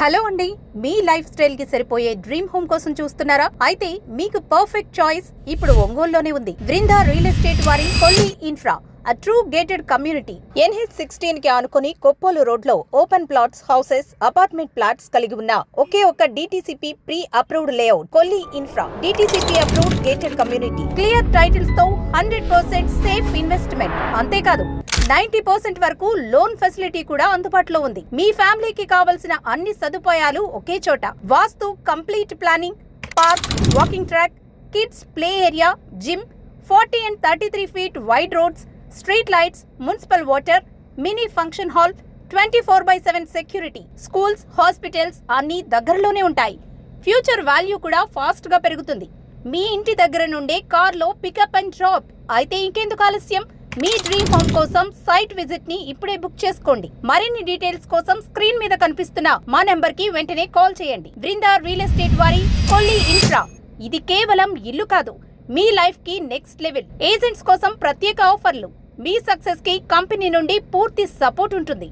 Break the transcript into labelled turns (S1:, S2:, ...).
S1: Hello అండి, మీ life style కి సరిపోయే డ్రీమ్ హోమ్ కోసం చూస్తున్నారా? అయితే మీకు పర్ఫెక్ట్ చాయిస్ ఇప్పుడు ఒంగోలులోనే ఉంది. బృందా రియల్ ఎస్టేట్ వారి Kolli infra, a true gated community. NH16 కి ఆనుకుని కొప్పోలు రోడ్లో open plots, houses, apartment plots కలిగి ఉన్న ఒకే ఒక్క DTCP pre approved layout Kolli infra. DTCP approved gated community, clear titles తో 100% సేఫ్ ఇన్వెస్ట్మెంట్. అంతేకాదు 90% వరకు లోన్ ఫెసిలిటీ కూడా అందుబాటులో ఉంది. మీ ఫ్యామిలీకి కావలసిన అన్ని సదుపాయాలు ఒకే చోట. Vastu, complete planning, park, walking track, kids play area, gym, 40 and 33 feet wide roads, street lights, municipal water, mini function hall, 24/7 security, schools, hospitals అన్నీ దగ్గరలోనే ఉంటాయి. ఫ్యూచర్ వాల్యూ కూడా ఫాస్ట్ గా పెరుగుతుంది. మీ ఇంటి దగ్గర నుండే కార్లో పికప్ అండ్ డ్రాప్. అయితే ఇంకెందుకు ఆలస్యం? మీ డ్రీమ్ హోమ్ కోసం సైట్ విజిట్ ని ఇప్పుడే బుక్ చేసుకోండి. మరిన్ని డీటెయిల్స్ కోసం స్క్రీన్ మీద కనిపిస్తున్న మా నెంబర్ కి వెంటనే కాల్ చేయండి. బృందా రియల్ ఎస్టేట్ వారి కొల్లి ఇన్ఫ్రా. ఇది కేవలం ఇల్లు కాదు, మీ లైఫ్ కి నెక్స్ట్ లెవెల్. ఏజెంట్స్ కోసం ప్రత్యేక ఆఫర్లు. మీ సక్సెస్ కి కంపెనీ నుండి పూర్తి సపోర్ట్ ఉంటుంది.